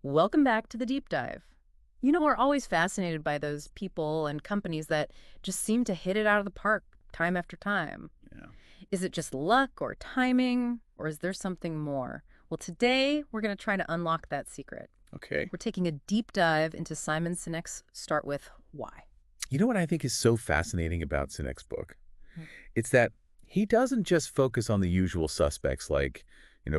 Welcome back to the deep dive. We're always fascinated by those people and companies that just seem to hit it out of the park time after time. Yeah. Is it just luck or timing, or is there something more? Well, today we're going to try to unlock that secret. Okay. We're taking a deep dive into Simon Sinek's Start With Why. You know what I think is so fascinating about Sinek's book? Mm. It's that he doesn't just focus on the usual suspects like,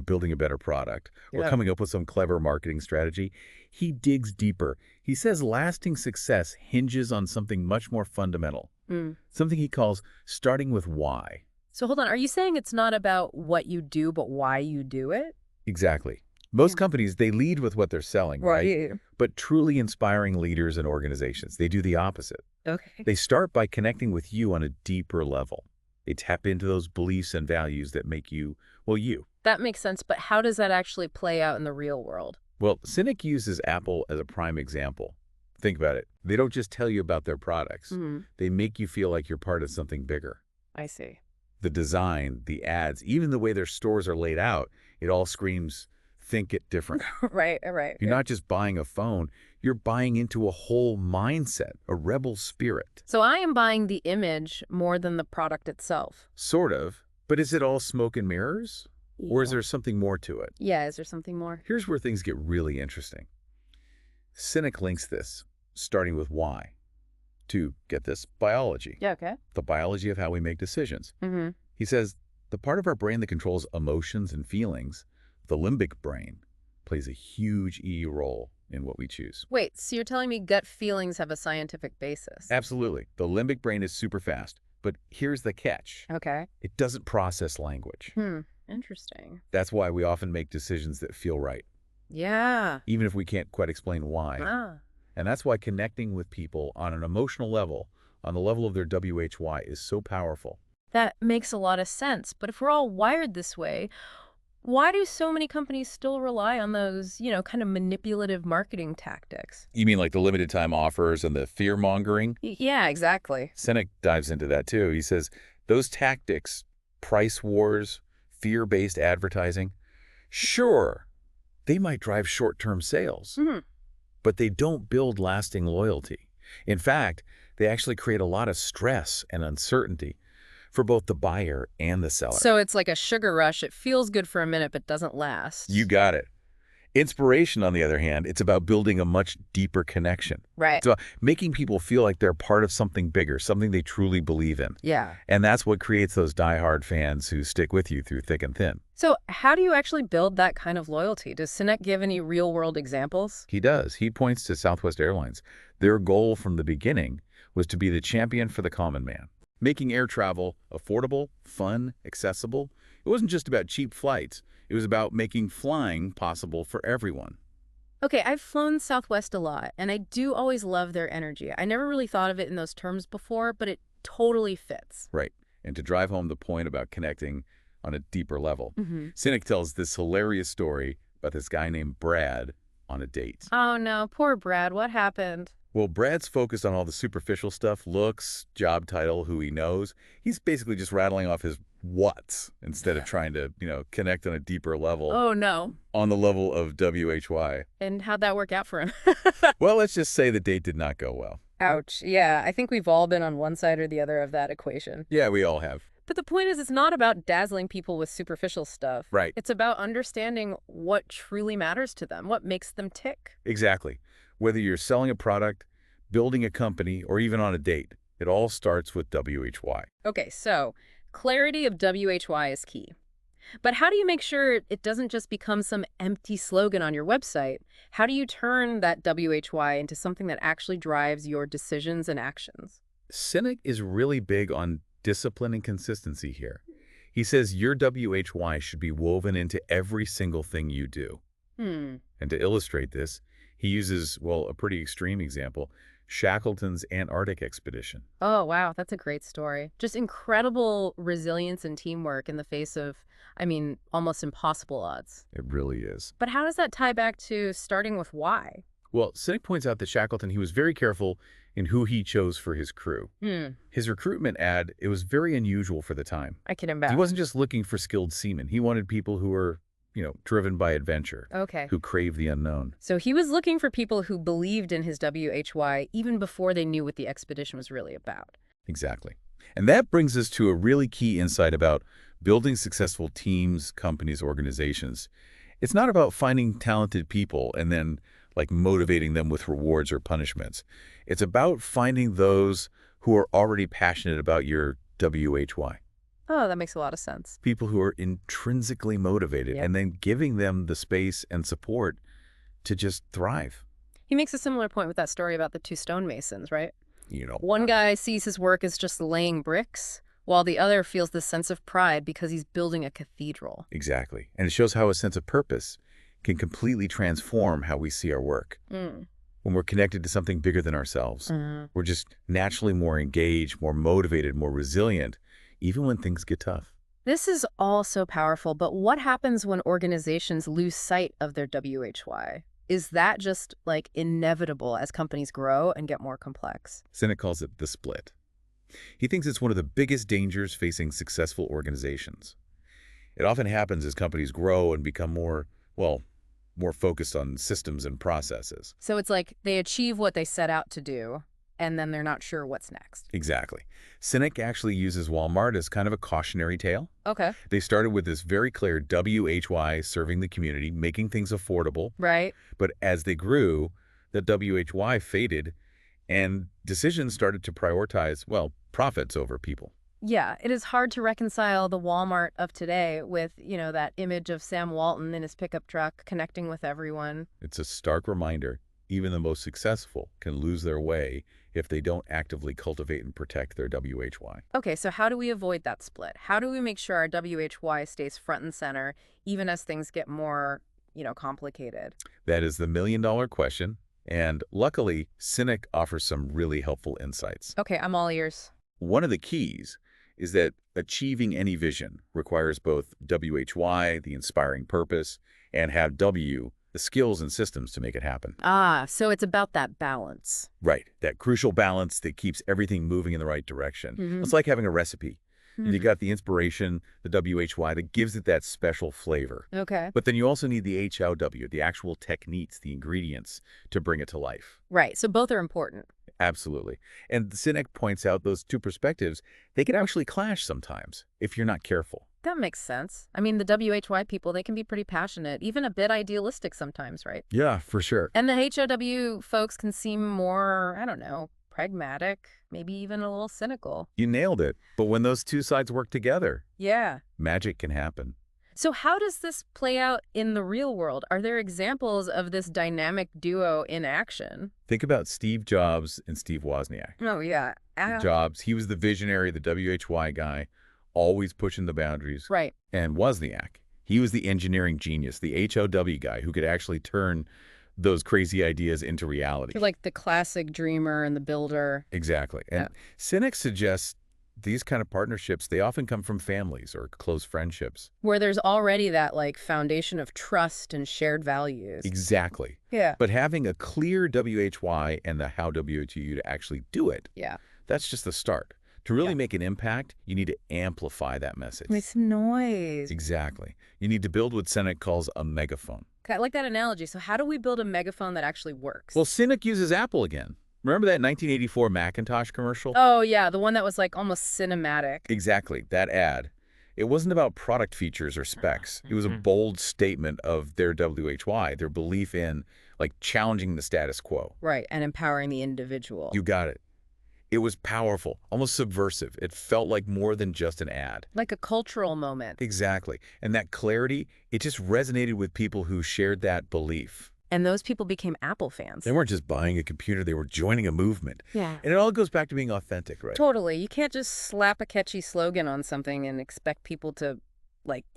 building a better product or Yeah. coming up with some clever marketing strategy. He digs deeper. He says lasting success hinges on something much more fundamental, Mm. something he calls starting with why. So hold on, are you saying it's not about what you do, but why you do it? Exactly. Most Yeah. companies, they lead with what they're selling, right? Right. But truly inspiring leaders and organizations, they do the opposite. Okay. They start by connecting with you on a deeper level. They tap into those beliefs and values that make you, well, you. That makes sense, but how does that actually play out in the real world? Well, Sinek uses Apple as a prime example. Think about it. They don't just tell you about their products. Mm. They make you feel like you're part of something bigger. I see. The design, the ads, even the way their stores are laid out, it all screams, think it different. Right, right. You're not just buying a phone, you're buying into a whole mindset, a rebel spirit. So I am buying the image more than the product itself. Sort of. But is it all smoke and mirrors? Or is there something more to it? Yeah, is there something more? Here's where things get really interesting. Sinek links this, starting with why, to, get this, biology. Yeah, okay. The biology of how we make decisions. Mm-hmm. He says the part of our brain that controls emotions and feelings, the limbic brain, plays a huge role in what we choose. Wait, so you're telling me gut feelings have a scientific basis? Absolutely. The limbic brain is super fast. But here's the catch. Okay. It doesn't process language. Interesting. That's why we often make decisions that feel right, Yeah. even if we can't quite explain why. Ah. And that's why connecting with people on an emotional level, on the level of their WHY, is so powerful. That makes a lot of sense. But if we're all wired this way, why do so many companies still rely on those, kind of manipulative marketing tactics? You mean like the limited time offers and the fear-mongering? Yeah, exactly. Sinek dives into that too. He says those tactics, price wars, fear-based advertising, sure, they might drive short-term sales, but they don't build lasting loyalty. In fact, they actually create a lot of stress and uncertainty for both the buyer and the seller. So it's like a sugar rush. It feels good for a minute, but doesn't last. You got it. Inspiration, on the other hand, it's about building a much deeper connection. Right. It's about making people feel like they're part of something bigger, something they truly believe in. Yeah. And that's what creates those diehard fans who stick with you through thick and thin. So how do you actually build that kind of loyalty? Does Sinek give any real-world examples? He does. He points to Southwest Airlines. Their goal from the beginning was to be the champion for the common man, making air travel affordable, fun, accessible. It wasn't just about cheap flights. It was about making flying possible for everyone. Okay, I've flown Southwest a lot, and I do always love their energy. I never really thought of it in those terms before, but it totally fits. Right. And to drive home the point about connecting on a deeper level, Mm-hmm. Sinek tells this hilarious story about this guy named Brad on a date. Oh no, poor Brad. What happened? Well, Brad's focused on all the superficial stuff, looks, job title, who he knows. He's basically just rattling off his what's instead of trying to, connect on a deeper level, Oh no. on the level of WHY. And how'd that work out for him? Well, let's just say the date did not go well. Ouch. Yeah, I think we've all been on one side or the other of that equation. Yeah, we all have. But the point is, it's not about dazzling people with superficial stuff. Right. It's about understanding what truly matters to them, what makes them tick. Exactly. Whether you're selling a product, building a company, or even on a date, it all starts with WHY. Okay, so clarity of WHY is key. But how do you make sure it doesn't just become some empty slogan on your website? How do you turn that WHY into something that actually drives your decisions and actions? Sinek is really big on discipline and consistency here. He says your WHY should be woven into every single thing you do. And to illustrate this, he uses, well, a pretty extreme example, Shackleton's Antarctic expedition. Oh, wow. That's a great story. Just incredible resilience and teamwork in the face of, almost impossible odds. It really is. But how does that tie back to starting with why? Well, Sinek points out that Shackleton, he was very careful in who he chose for his crew. His recruitment ad, it was very unusual for the time. I can He imagine. wasn't just looking for skilled seamen. He wanted people who were, driven by adventure, Okay. who crave the unknown. So he was looking for people who believed in his WHY even before they knew what the expedition was really about. Exactly. And that brings us to a really key insight about building successful teams, companies, organizations. It's not about finding talented people and then motivating them with rewards or punishments. It's about finding those who are already passionate about your WHY. Oh, that makes a lot of sense. People who are intrinsically motivated Yep. and then giving them the space and support to just thrive. He makes a similar point with that story about the two stonemasons, right? You know, One guy sees his work as just laying bricks, while the other feels this sense of pride because he's building a cathedral. exactly. And it shows how a sense of purpose can completely transform how we see our work. Mm. When we're connected to something bigger than ourselves, we're just naturally more engaged, more motivated, more resilient, even when things get tough. This is all so powerful, but what happens when organizations lose sight of their WHY? Is that just inevitable as companies grow and get more complex? Sinek calls it the split. He thinks it's one of the biggest dangers facing successful organizations. It often happens as companies grow and become more focused on systems and processes. So it's like they achieve what they set out to do, and then they're not sure what's next. Exactly. Sinek actually uses Walmart as kind of a cautionary tale. Okay. They started with this very clear WHY, serving the community, making things affordable. Right. But as they grew, the WHY faded, and decisions started to prioritize, profits over people. Yeah, it is hard to reconcile the Walmart of today with, that image of Sam Walton in his pickup truck connecting with everyone. It's a stark reminder, even the most successful can lose their way if they don't actively cultivate and protect their WHY. Okay, so how do we avoid that split? How do we make sure our WHY stays front and center, even as things get more, complicated? That is the million-dollar question, and luckily, Sinek offers some really helpful insights. Okay, I'm all ears. One of the keys is that achieving any vision requires both WHY, the inspiring purpose, and have W, the skills and systems to make it happen. Ah, so it's about that balance. Right, that crucial balance that keeps everything moving in the right direction. Mhm. It's like having a recipe. You Mhm. got the inspiration, the WHY, that gives it that special flavor. Okay. But then you also need the HLW, the actual techniques, the ingredients to bring it to life. Right, so both are important. Absolutely. And Sinek points out those two perspectives, they can actually clash sometimes if you're not careful. That makes sense. I mean, the WHY people, they can be pretty passionate, even a bit idealistic sometimes, right? Yeah, for sure. And the HOW folks can seem more, I don't know, pragmatic, maybe even a little cynical. You nailed it. But when those two sides work together, Yeah. magic can happen. So how does this play out in the real world? Are there examples of this dynamic duo in action? Think about Steve Jobs and Steve Wozniak. Oh, yeah. Jobs, he was the visionary, the WHY guy, always pushing the boundaries. Right. And Wozniak, he was the engineering genius, the HOW guy who could actually turn those crazy ideas into reality. You're like the classic dreamer and the builder. Exactly. And Sinek suggests these kind of partnerships, they often come from families or close friendships. Where there's already that foundation of trust and shared values. Exactly. Yeah. But having a clear WHY and the how WTU to actually do it, Yeah. that's just the start. To really make an impact, you need to amplify that message. Make some noise. Exactly. You need to build what Sinek calls a megaphone. I like that analogy. So how do we build a megaphone that actually works? Well, Sinek uses Apple again. Remember that 1984 Macintosh commercial? Oh, yeah, the one that was almost cinematic. Exactly, that ad. It wasn't about product features or specs. It was a bold statement of their WHY, their belief in challenging the status quo. Right, and empowering the individual. You got it. It was powerful, almost subversive. It felt like more than just an ad. Like a cultural moment. Exactly. And that clarity, it just resonated with people who shared that belief. And those people became Apple fans. They weren't just buying a computer, they were joining a movement. Yeah. And it all goes back to being authentic, right? Totally. You can't just slap a catchy slogan on something and expect people to,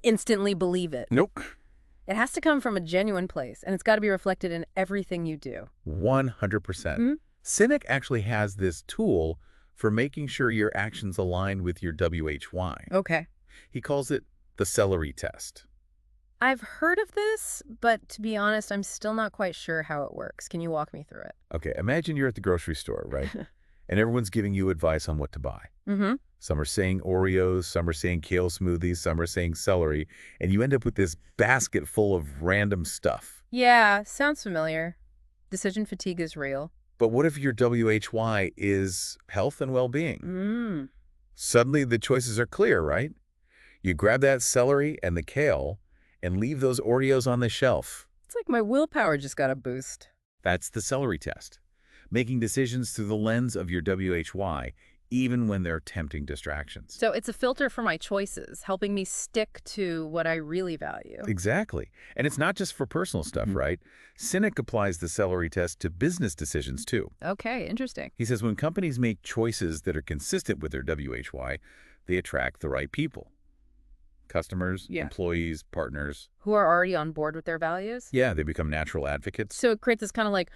instantly believe it. Nope. It has to come from a genuine place, and it's got to be reflected in everything you do. 100%. Sinek actually has this tool for making sure your actions align with your WHY. Okay. He calls it the celery test. I've heard of this, but to be honest, I'm still not quite sure how it works. Can you walk me through it? Okay, imagine you're at the grocery store, right? and everyone's giving you advice on what to buy. Mm-hmm. Some are saying Oreos, some are saying kale smoothies, some are saying celery, and you end up with this basket full of random stuff. Yeah, sounds familiar. Decision fatigue is real. But what if your WHY is health and well-being? Mm. Suddenly the choices are clear, right? You grab that celery and the kale and leave those Oreos on the shelf. It's like my willpower just got a boost. That's the celery test. Making decisions through the lens of your WHY, even when they're tempting distractions. So it's a filter for my choices, helping me stick to what I really value. Exactly. And it's not just for personal stuff, right? Sinek applies the celery test to business decisions, too. Okay, interesting. He says when companies make choices that are consistent with their WHY, they attract the right people. Customers, Yeah. employees, partners. Who are already on board with their values? Yeah, they become natural advocates. So it creates this kind of like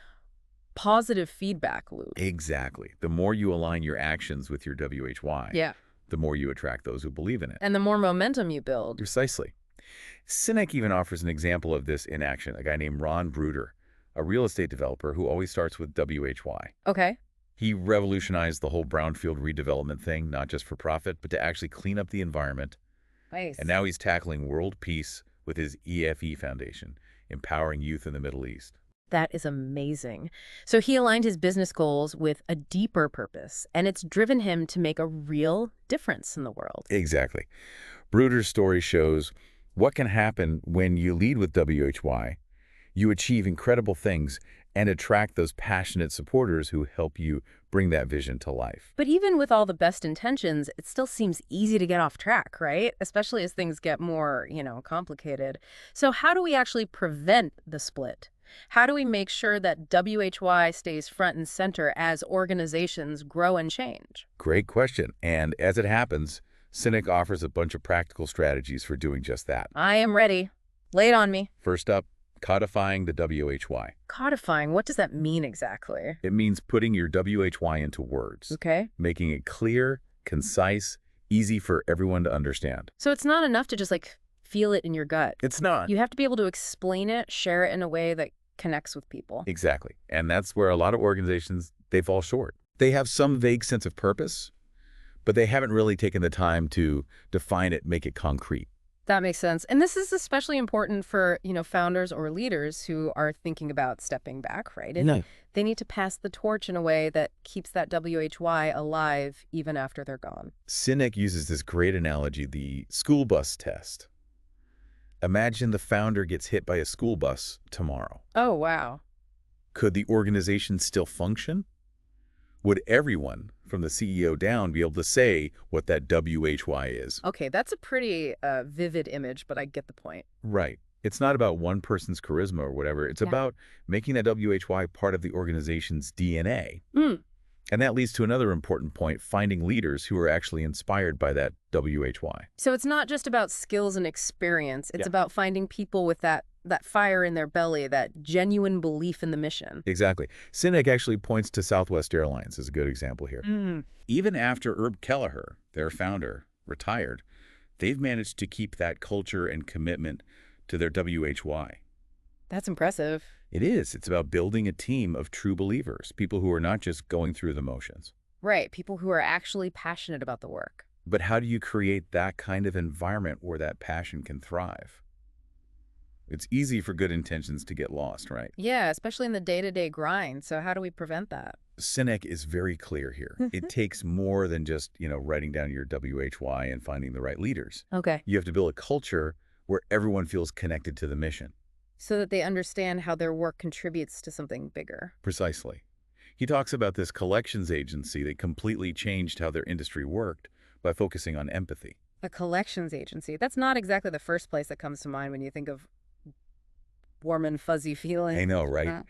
positive feedback loop. Exactly. The more you align your actions with your WHY, Yeah. the more you attract those who believe in it. And the more momentum you build. Precisely. Sinek even offers an example of this in action, a guy named Ron Bruder, a real estate developer who always starts with WHY. Okay. He revolutionized the whole brownfield redevelopment thing, not just for profit, but to actually clean up the environment. Nice. And now he's tackling world peace with his EFE Foundation, empowering youth in the Middle East. That is amazing. So he aligned his business goals with a deeper purpose, and it's driven him to make a real difference in the world. Exactly. Bruder's story shows what can happen when you lead with WHY. You achieve incredible things and attract those passionate supporters who help you bring that vision to life. But even with all the best intentions, it still seems easy to get off track, right? Especially as things get more, complicated. So how do we actually prevent the split? How do we make sure that WHY stays front and center as organizations grow and change? Great question. And as it happens, Sinek offers a bunch of practical strategies for doing just that. I am ready. Lay it on me. First up, codifying the WHY. Codifying, what does that mean exactly? It means putting your WHY into words, Okay. making it clear, concise, easy for everyone to understand. So it's not enough to just feel it in your gut. It's not. You have to be able to explain it, share it in a way that connects with people. Exactly. And that's where a lot of organizations, they fall short. They have some vague sense of purpose, but they haven't really taken the time to define it, make it concrete. That makes sense. And this is especially important for, founders or leaders who are thinking about stepping back, right? And they need to pass the torch in a way that keeps that WHY alive even after they're gone. Sinek uses this great analogy, the school bus test. Imagine the founder gets hit by a school bus tomorrow. Oh, wow. Could the organization still function? Would everyone, from the CEO down, be able to say what that WHY is? Okay, that's a pretty vivid image, but I get the point. Right. It's not about one person's charisma or whatever. It's about making that WHY part of the organization's DNA. Mm. And that leads to another important point, finding leaders who are actually inspired by that WHY. So it's not just about skills and experience. It's about finding people with that fire in their belly, that genuine belief in the mission. Exactly. Sinek actually points to Southwest Airlines as a good example here. Even after Herb Kelleher, their founder, retired, they've managed to keep that culture and commitment to their WHY. That's impressive. It is. It's about building a team of true believers, people who are not just going through the motions. Right, people who are actually passionate about the work. But how do you create that kind of environment where that passion can thrive? It's easy for good intentions to get lost, right? Yeah, especially in the day-to-day grind. So how do we prevent that? Sinek is very clear here. It takes more than just, writing down your WHY and finding the right leaders. Okay. You have to build a culture where everyone feels connected to the mission. So that they understand how their work contributes to something bigger. Precisely. He talks about this collections agency that completely changed how their industry worked by focusing on empathy. A collections agency. That's not exactly the first place that comes to mind when you think of warm and fuzzy feeling. I know, right?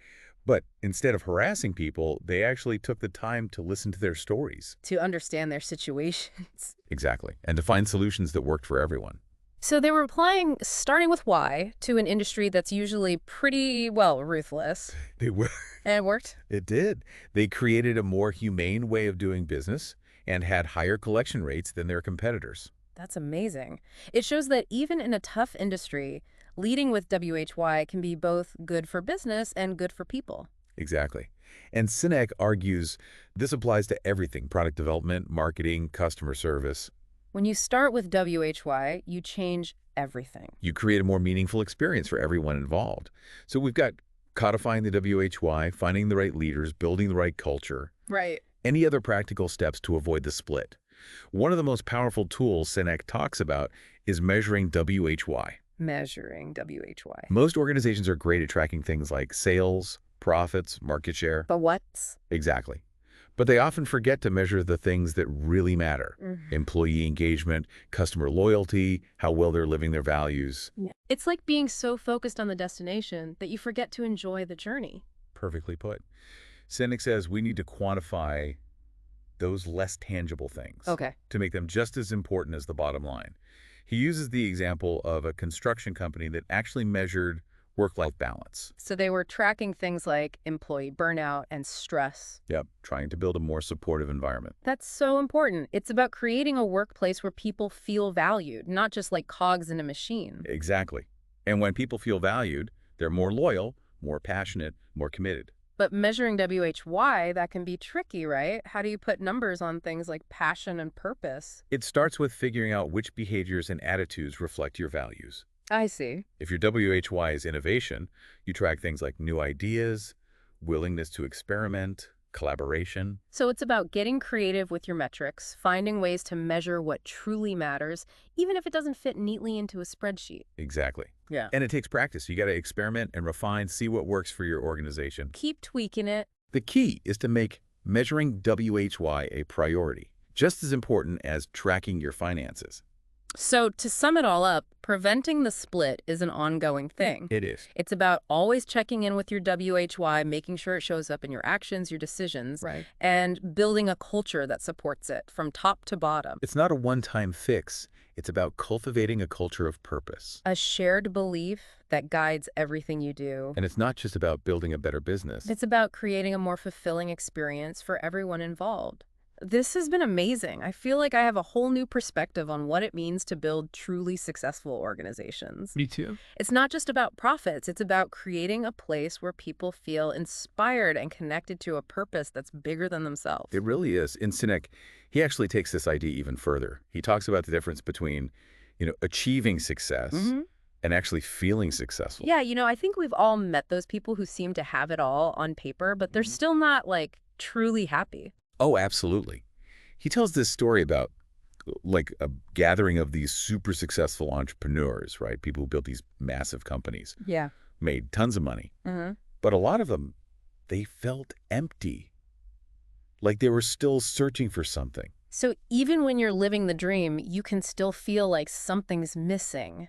But instead of harassing people, they actually took the time to listen to their stories. To understand their situations. Exactly. And to find solutions that worked for everyone. So they were applying, starting with why, to an industry that's usually pretty, ruthless. They were. And it worked? It did. They created a more humane way of doing business and had higher collection rates than their competitors. That's amazing. It shows that even in a tough industry, leading with WHY can be both good for business and good for people. Exactly. And Sinek argues this applies to everything: product development, marketing, customer service. When you start with WHY, you change everything. You create a more meaningful experience for everyone involved. So we've got codifying the WHY, finding the right leaders, building the right culture, Right. any other practical steps to avoid the split. One of the most powerful tools Sinek talks about is measuring WHY. Measuring WHY. Most organizations are great at tracking things like sales, profits, market share. But what's? Exactly. But they often forget to measure the things that really matter: employee engagement, customer loyalty, how well they're living their values. Yeah. It's like being so focused on the destination that you forget to enjoy the journey. Perfectly put. Sinek says we need to quantify those less tangible things Okay. to make them just as important as the bottom line. He uses the example of a construction company that actually measured work-life balance. So they were tracking things like employee burnout and stress. Yep, trying to build a more supportive environment. That's so important. It's about creating a workplace where people feel valued, not just like cogs in a machine. Exactly. And when people feel valued, they're more loyal, more passionate, more committed. But measuring WHY, that can be tricky, right? How do you put numbers on things like passion and purpose? It starts with figuring out which behaviors and attitudes reflect your values. I see. If your WHY is innovation, you track things like new ideas, willingness to experiment, collaboration. So it's about getting creative with your metrics, finding ways to measure what truly matters, even if it doesn't fit neatly into a spreadsheet. Exactly. Yeah. And it takes practice. You got to experiment and refine, see what works for your organization. Keep tweaking it. The key is to make measuring WHY a priority, just as important as tracking your finances. So to sum it all up, preventing the split is an ongoing thing. It is. It's about always checking in with your WHY, making sure it shows up in your actions, your decisions, Right. and building a culture that supports it from top to bottom. It's not a one-time fix. It's about cultivating a culture of purpose. A shared belief that guides everything you do. And it's not just about building a better business. It's about creating a more fulfilling experience for everyone involved. This has been amazing. I feel like I have a whole new perspective on what it means to build truly successful organizations. Me too. It's not just about profits. It's about creating a place where people feel inspired and connected to a purpose that's bigger than themselves. It really is. In Sinek, he actually takes this idea even further. He talks about the difference between, achieving success and actually feeling successful. Yeah, I think we've all met those people who seem to have it all on paper, but they're still not, like, truly happy. Oh, absolutely. He tells this story about like a gathering of these super successful entrepreneurs, right? People who built these massive companies, Yeah. made tons of money. Mm-hmm. But a lot of them, they felt empty, like they were still searching for something. So even when you're living the dream, you can still feel like something's missing.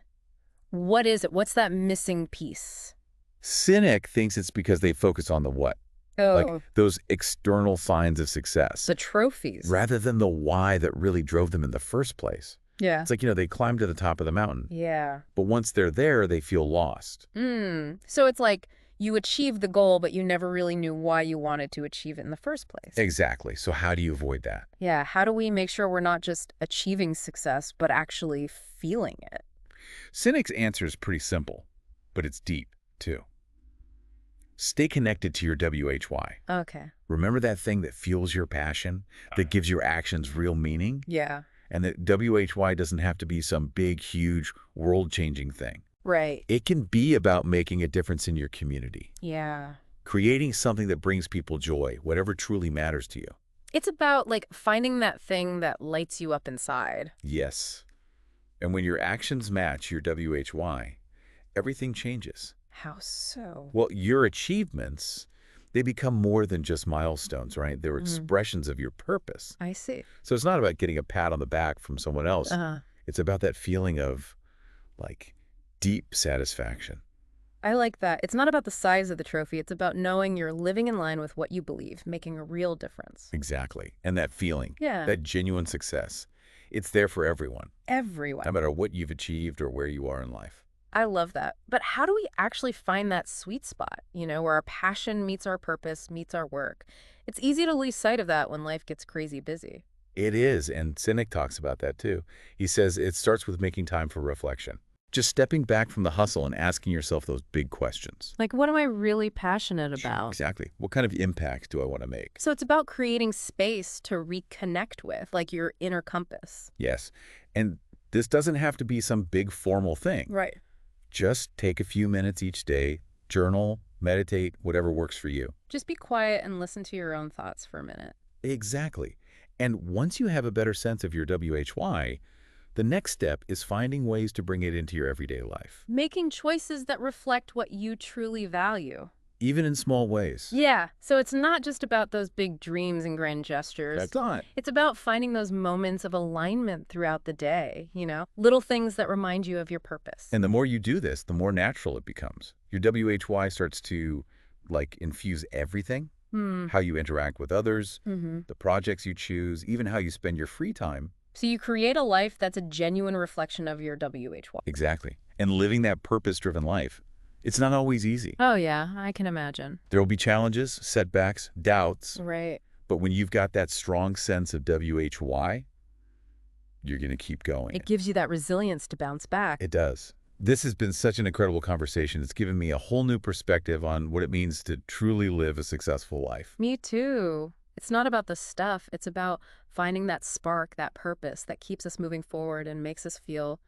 What is it? What's that missing piece? Sinek thinks it's because they focus on the what, like those external signs of success, the trophies. rather than the why that really drove them in the first place. Yeah. It's like, they climbed to the top of the mountain, Yeah. but once they're there, they feel lost. So it's like you achieved the goal, but you never really knew why you wanted to achieve it in the first place. Exactly. So how do you avoid that? Yeah. How do we make sure we're not just achieving success, but actually feeling it? Sinek's answer is pretty simple, but it's deep, too. Stay connected to your WHY. Okay. Remember that thing that fuels your passion, that gives your actions real meaning? Yeah. And that WHY doesn't have to be some big, huge, world-changing thing. Right. It can be about making a difference in your community, Yeah. creating something that brings people joy, whatever truly matters to you. It's about, like, finding that thing that lights you up inside. Yes. And when your actions match your WHY, everything changes. How so? Well, your achievements, they become more than just milestones, right? They're expressions of your purpose. I see. So it's not about getting a pat on the back from someone else. It's about that feeling of, like, deep satisfaction. I like that. It's not about the size of the trophy. It's about knowing you're living in line with what you believe, making a real difference. Exactly. And that feeling, Yeah. that genuine success, it's there for everyone, Everyone. no matter what you've achieved or where you are in life. I love that. But how do we actually find that sweet spot, where our passion meets our purpose, meets our work? It's easy to lose sight of that when life gets crazy busy. It is, and Sinek talks about that too. He says it starts with making time for reflection. Just stepping back from the hustle and asking yourself those big questions. Like, what am I really passionate Sure. about? Exactly. What kind of impact do I want to make? So it's about creating space to reconnect with, like your inner compass. Yes. And this doesn't have to be some big formal thing. Right. Just take a few minutes each day, journal, meditate, whatever works for you. Just be quiet and listen to your own thoughts for a minute. Exactly. And once you have a better sense of your WHY, the next step is finding ways to bring it into your everyday life, Making choices that reflect what you truly value. even in small ways. Yeah, so it's not just about those big dreams and grand gestures. That's not. It's about finding those moments of alignment throughout the day, little things that remind you of your purpose. And the more you do this, the more natural it becomes. Your WHY starts to, infuse everything. How you interact with others, the projects you choose, even how you spend your free time. So you create a life that's a genuine reflection of your WHY. Exactly. And living that purpose-driven life, it's not always easy. Oh, yeah, I can imagine. There will be challenges, setbacks, doubts. Right. But when you've got that strong sense of WHY, you're going to keep going. It gives you that resilience to bounce back. It does. This has been such an incredible conversation. It's given me a whole new perspective on what it means to truly live a successful life. Me too. It's not about the stuff. It's about finding that spark, that purpose that keeps us moving forward and makes us feel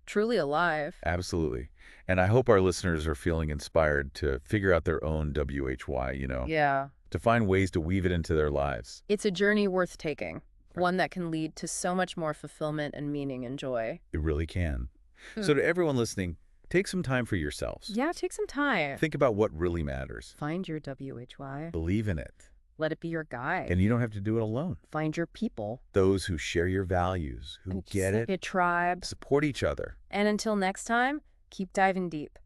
truly alive. Absolutely. And I hope our listeners are feeling inspired to figure out their own WHY, Yeah. to find ways to weave it into their lives. It's a journey worth taking, one that can lead to so much more fulfillment and meaning and joy. It really can. Hmm. So to everyone listening, take some time for yourselves. Yeah, take some time. Think about what really matters. Find your WHY. Believe in it. Let it be your guide. And you don't have to do it alone. Find your people. Those who share your values, who And get just like it, a tribe. support each other. And until next time, keep diving deep.